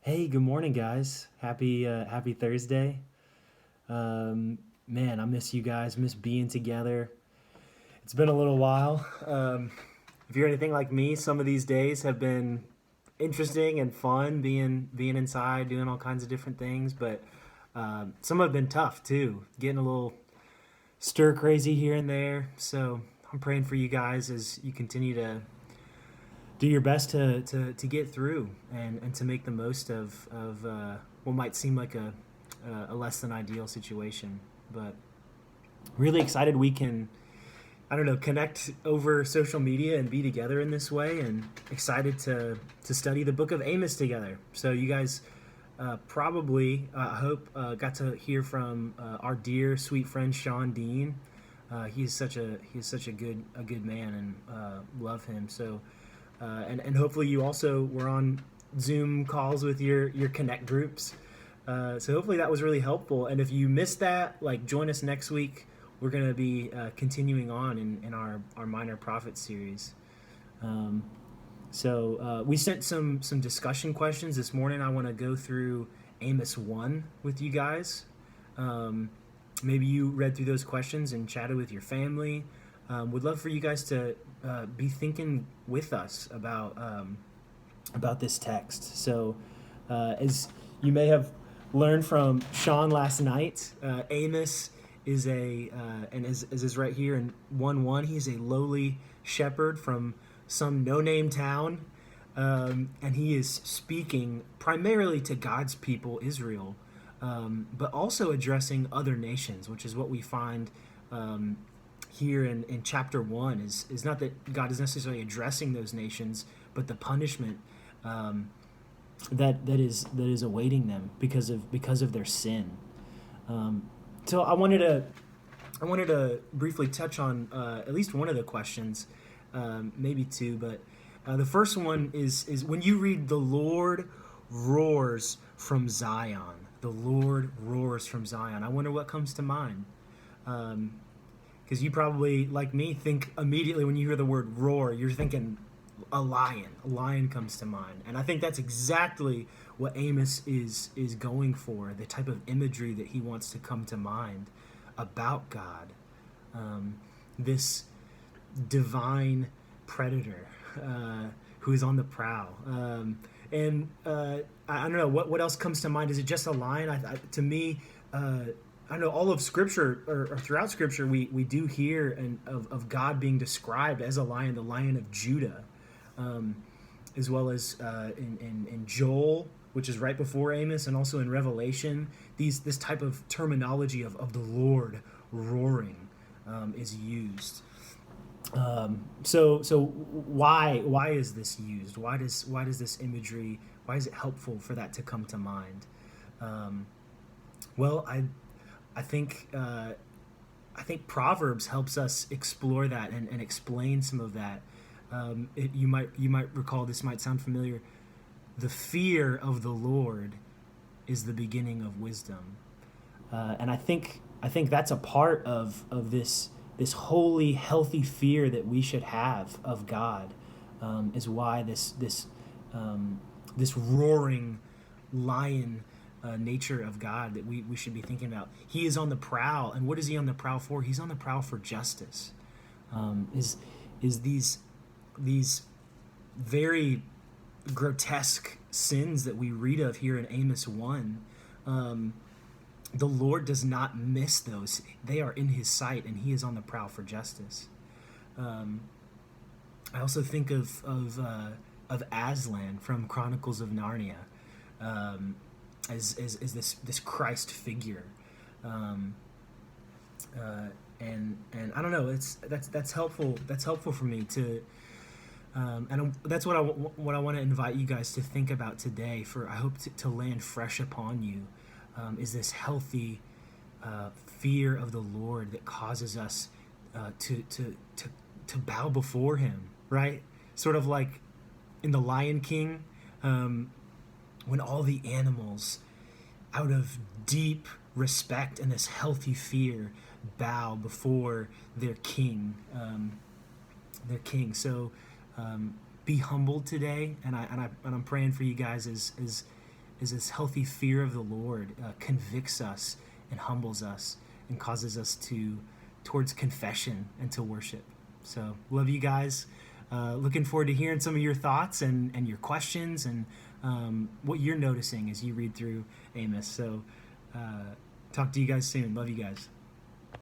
Hey, good morning, guys. Happy Thursday. Man, I miss you guys. Miss being together. It's been a little while. If you're anything like me, some of these days have been interesting and fun. Being inside, doing all kinds of different things, but some have been tough too. Getting a little stir crazy here and there. So I'm praying for you guys as you continue to do your best to get through and to make the most of what might seem like a less than ideal situation. But really excited we can, I don't know, connect over social media and be together in this way, and excited to study the book of Amos together. So you guys probably, I hope, got to hear from our dear sweet friend Sean Dean. He's such a good man, and love him. So and hopefully you also were on Zoom calls with your Connect groups. So hopefully that was really helpful. And if you missed that, like, join us next week. We're going to be continuing on in our Minor Prophets series. So we sent some discussion questions this morning. I want to go through Amos 1 with you guys. Maybe you read through those questions and chatted with your family. Would love for you guys to be thinking with us about this text. So, as you may have learned from Sean last night, Amos is and as is right here in 1:1, he's a lowly shepherd from some no-name town, and he is speaking primarily to God's people, Israel, but also addressing other nations, which is what we find here in chapter 1 is not that God is necessarily addressing those nations, but the punishment that is awaiting them because of their sin. So I wanted to briefly touch on at least one of the questions, maybe two, but the first one is when you read "The Lord roars from Zion," the Lord roars from Zion. I wonder what comes to mind. Because you probably, like me, think immediately when you hear the word roar, you're thinking a lion. A lion comes to mind. And I think that's exactly what Amos is going for, the type of imagery that he wants to come to mind about God. This divine predator who is on the prowl. And I don't know, what else comes to mind? Is it just a lion? To me, I know all of Scripture, or throughout Scripture, we do hear of God being described as a lion, the Lion of Judah, as well as in Joel, which is right before Amos, and also in Revelation. This type of terminology of the Lord roaring is used. So why is this used? Why does this imagery? Why is it helpful for that to come to mind? Well, I think Proverbs helps us explore that and explain some of that. You might recall, this might sound familiar. The fear of the Lord is the beginning of wisdom, and I think that's a part of this holy, healthy fear that we should have of God. Is why this roaring lion nature of God that we should be thinking about. He is on the prowl, and what is he on the prowl for? He's on the prowl for justice. Is these very grotesque sins that we read of here in Amos 1? The Lord does not miss those. They are in his sight, and he is on the prowl for justice. I also think of Aslan from Chronicles of Narnia. As this Christ figure, and I don't know. That's helpful. That's helpful for me to, and that's what I want to invite you guys to think about today. For I hope to land fresh upon you, is this healthy fear of the Lord that causes us to bow before Him, right? Sort of like in The Lion King. When all the animals, out of deep respect and this healthy fear, bow before their king. So be humbled today, and I'm praying for you guys as is this healthy fear of the Lord convicts us and humbles us and causes us towards confession and to worship. So love you guys. Looking forward to hearing some of your thoughts and your questions and what you're noticing as you read through Amos. So talk to you guys soon. Love you guys.